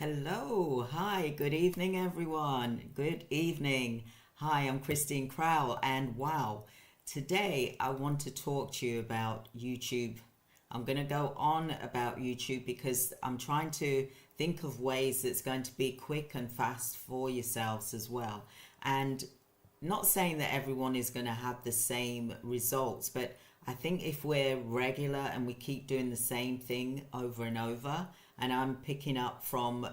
Hello, hi, good evening, everyone. Good evening. Hi, I'm Christine Crowell, and wow, today I want to talk to you about YouTube. I'm going to go on about YouTube because I'm trying to think of ways that's going to be quick and fast for yourselves as well. And not saying that everyone is going to have the same results, but I think if we're regular and we keep doing the same thing over and over, and I'm picking up from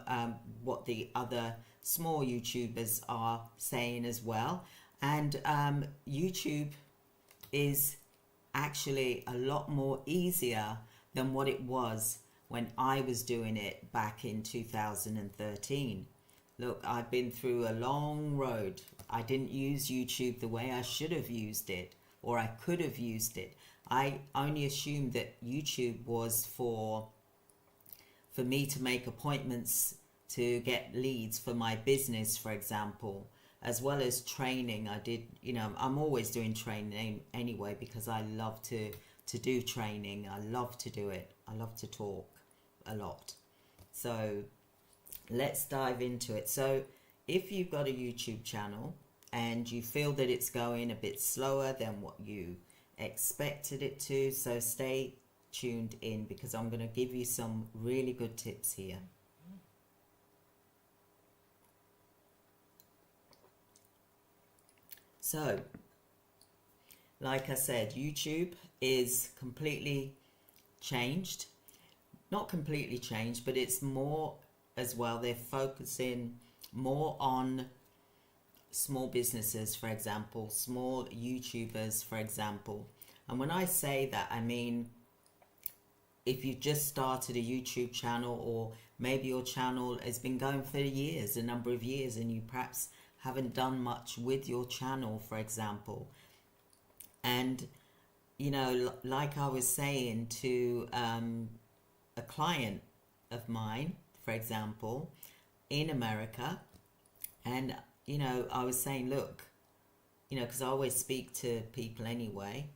what the other small YouTubers are saying as well, and YouTube is actually a lot more easier than what it was when I was doing it back in 2013. Look, I've been through a long road. I didn't use YouTube the way I should have used it, or I could have used it. I only assumed that YouTube was for me to make appointments to get leads for my business, for example, as well as training. I did, I'm always doing training anyway because I love to do training. I love to do it. I love to talk a lot. So let's dive into it. So if you've got a YouTube channel and you feel that it's going a bit slower than what you expected it to, so stay tuned in because I'm going to give you some really good tips here. So, like I said, YouTube is completely changed. Not completely changed, but it's more as well. They're focusing more on small businesses, for example, small YouTubers, for example. And when I say that, I mean, if you've just started a YouTube channel, or maybe your channel has been going for years, a number of years, and you perhaps haven't done much with your channel, for example. And, like I was saying to a client of mine, for example, in America, and, I was saying, look, because I always speak to people anyway,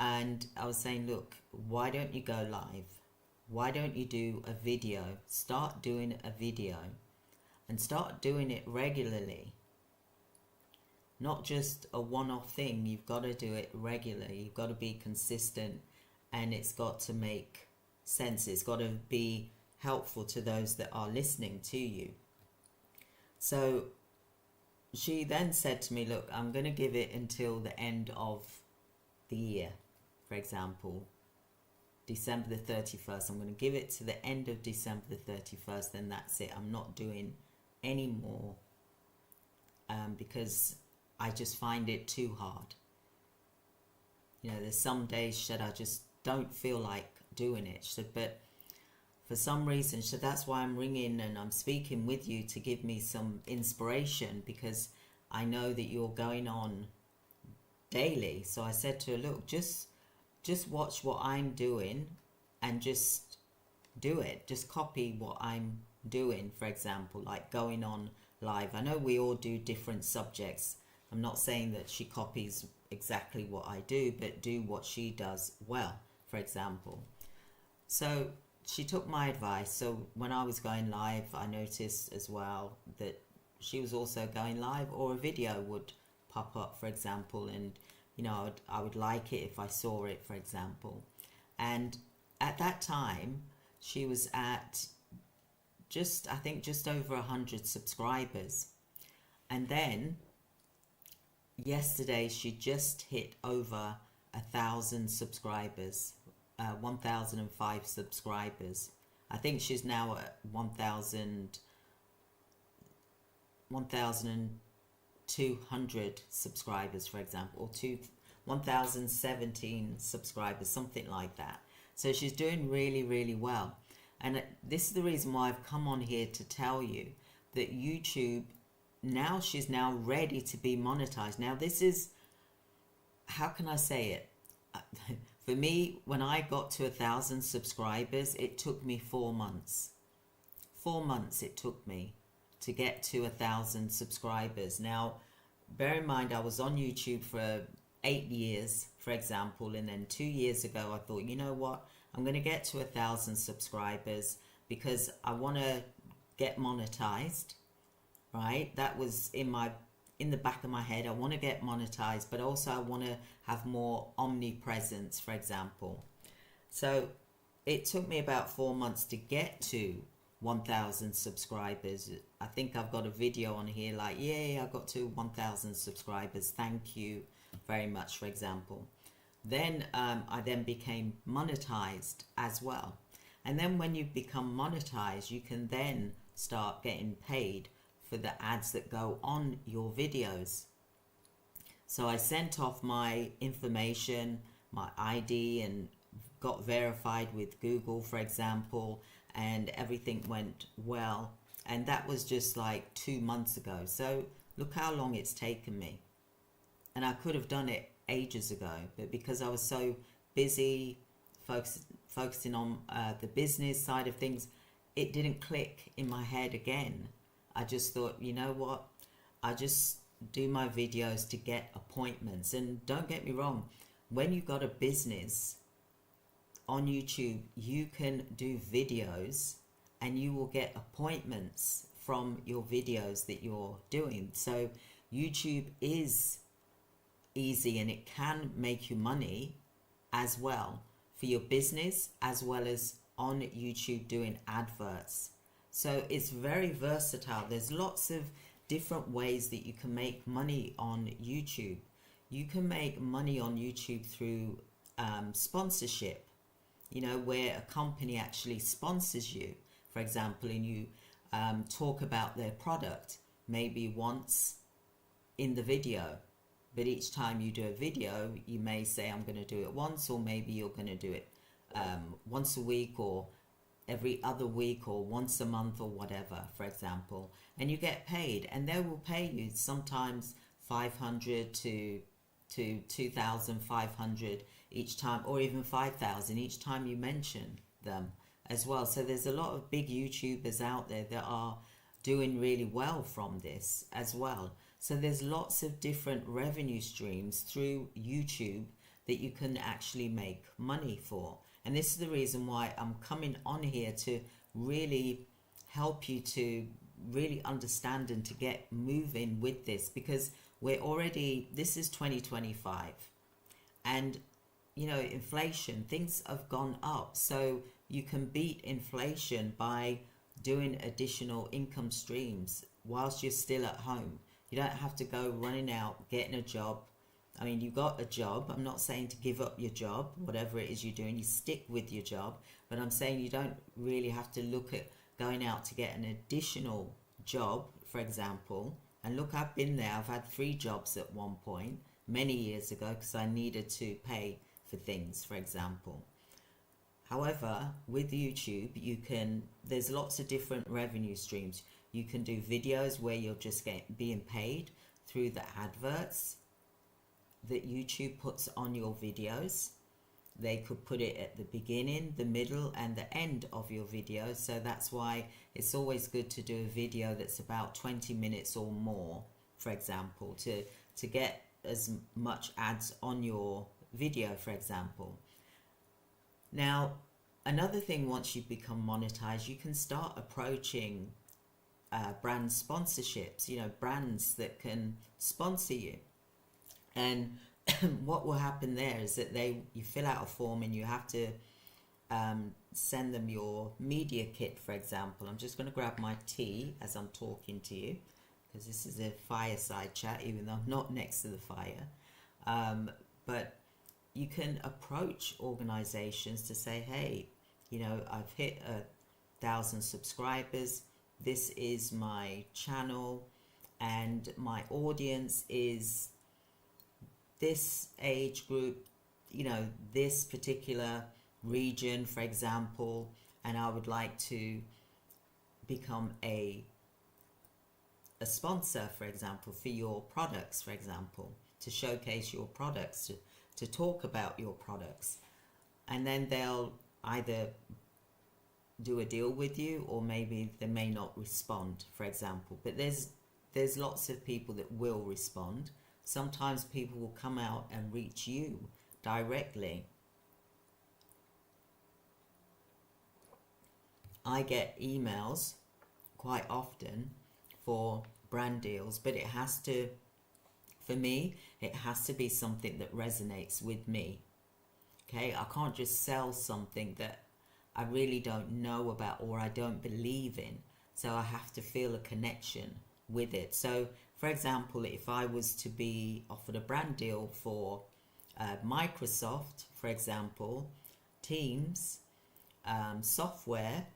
and I was saying, look, why don't you go live? Why don't you do a video? Start doing a video and start doing it regularly. Not just a one-off thing. You've got to do it regularly. You've got to be consistent, and it's got to make sense. It's got to be helpful to those that are listening to you. So she then said to me, look, I'm going to give it until the end of the year, for example, December the 31st. I'm going to give it to the end of December the 31st, then that's it. I'm not doing any more because I just find it too hard. There's some days that I just don't feel like doing it, but for some reason, so that's why I'm ringing and I'm speaking with you to give me some inspiration, because I know that you're going on daily. So I said to her, look, just watch what I'm doing and just do it. Just copy what I'm doing, for example, like going on live. I know we all do different subjects. I'm not saying that she copies exactly what I do, but do what she does well, for example. So she took my advice. So when I was going live, I noticed as well that she was also going live, or a video would pop up, for example, and I would like it if I saw it, for example. And at that time, she was at I think just over 100 subscribers. And then yesterday, she just hit over 1,000 subscribers, 1,005 subscribers. I think she's now at 1,200 subscribers, for example, or 1,017 subscribers, something like that. So she's doing really, really well. And this is the reason why I've come on here to tell you that YouTube, now she's now ready to be monetized. Now this is, how can I say it? For me, when I got to 1,000 subscribers, it took me 4 months. 4 months it took me to get to 1,000 subscribers. Now, bear in mind, I was on YouTube for 8 years, for example, and then 2 years ago, I thought, you know what? I'm going to get to 1,000 subscribers because I want to get monetized, right? That was in the back of my head. I want to get monetized, but also I want to have more omnipresence, for example. So it took me about 4 months to get to 1,000 subscribers. I think I've got a video on here like, yay, I got to 1,000 subscribers. Thank you very much, for example. Then I then became monetized as well. And then when you become monetized, you can then start getting paid for the ads that go on your videos. So I sent off my information, my ID, and got verified with Google, for example, and everything went well. And that was just like 2 months ago. So look how long it's taken me. And I could have done it ages ago, but because I was so busy focusing on the business side of things, it didn't click in my head again. I just thought, you know what, I just do my videos to get appointments. And don't get me wrong, when you've got a business on YouTube, you can do videos and you will get appointments from your videos that you're doing. So YouTube is easy and it can make you money as well for your business, as well as on YouTube doing adverts. So it's very versatile. There's lots of different ways that you can make money on YouTube. You can make money on YouTube through sponsorship, you know, where a company actually sponsors you, for example, and you talk about their product maybe once in the video. But each time you do a video, you may say, I'm going to do it once, or maybe you're going to do it once a week, or every other week, or once a month, or whatever, for example. And you get paid, and they will pay you sometimes 500 to 2,500 each time, or even 5,000 each time you mention them as well. So there's a lot of big YouTubers out there that are doing really well from this as well. So there's lots of different revenue streams through YouTube that you can actually make money for. And this is the reason why I'm coming on here, to really help you to really understand and to get moving with this, because this is 2025, and you know, inflation, things have gone up. So you can beat inflation by doing additional income streams whilst you're still at home. You don't have to go running out, getting a job. I mean, you got a job. I'm not saying to give up your job, whatever it is you're doing, you stick with your job. But I'm saying you don't really have to look at going out to get an additional job, for example. And look, I've been there. I've had 3 jobs at one point, many years ago, because I needed to pay for things, for example. However, with YouTube, there's lots of different revenue streams. You can do videos where you're just being paid through the adverts that YouTube puts on your videos. They could put it at the beginning, the middle, and the end of your video. So that's why it's always good to do a video that's about 20 minutes or more, for example, to get as much ads on your video, for example. Now, another thing, once you become monetized, you can start approaching brand sponsorships, you know, brands that can sponsor you. And what will happen there is that you fill out a form and you have to send them your media kit, for example. I'm just going to grab my tea as I'm talking to you, because this is a fireside chat, even though I'm not next to the fire. But you can approach organizations to say, hey, you know, I've hit 1,000 subscribers. This is my channel, and my audience is this age group, you know, this particular region, for example, and I would like to become a sponsor, for example, for your products, for example, to showcase your products, to talk about your products. And then they'll either do a deal with you, or maybe they may not respond, for example. But there's lots of people that will respond. Sometimes people will come out and reach you directly. I get emails quite often for brand deals, but it has to, for me, it has to be something that resonates with me. Okay, I can't just sell something that I really don't know about or I don't believe in. So I have to feel a connection with it. So, for example, if I was to be offered a brand deal for Microsoft, for example, Teams, software,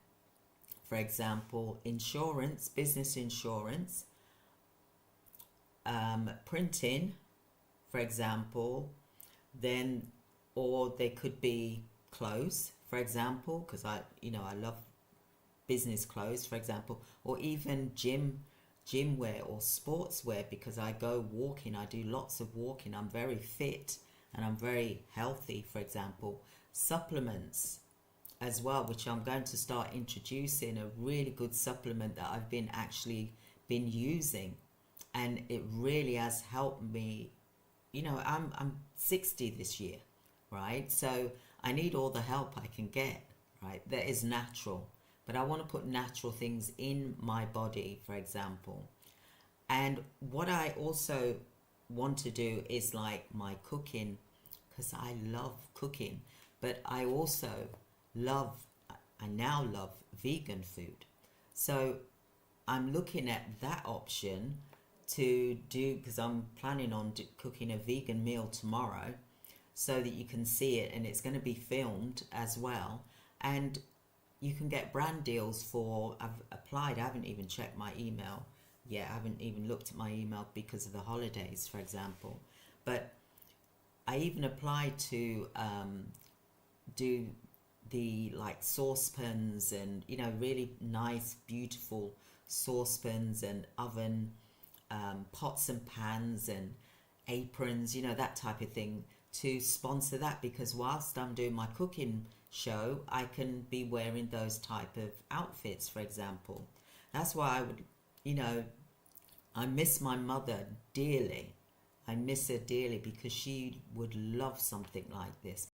for example, insurance, business insurance, printing, for example, then, or they could be clothes, for example, because I love business clothes, for example, or even gym wear or sportswear, because I go walking, I do lots of walking, I'm very fit and I'm very healthy, for example. Supplements as well, which I'm going to start introducing, a really good supplement that I've been using, and it really has helped me. I'm 60 this year, right? So I need all the help I can get, right? That is natural, but I want to put natural things in my body, for example. And what I also want to do is like my cooking, because I love cooking, but I also I now love vegan food. So I'm looking at that option to do, because I'm planning on cooking a vegan meal tomorrow, so that you can see it, and it's going to be filmed as well. And you can get brand deals for, I've applied, I haven't even checked my email yet, I haven't even looked at my email because of the holidays, for example. But I even applied to do the like saucepans and really nice beautiful saucepans and oven pots and pans and aprons, that type of thing, to sponsor that, because whilst I'm doing my cooking show, I can be wearing those type of outfits, for example. That's why I would, I miss my mother dearly. I miss her dearly, because she would love something like this.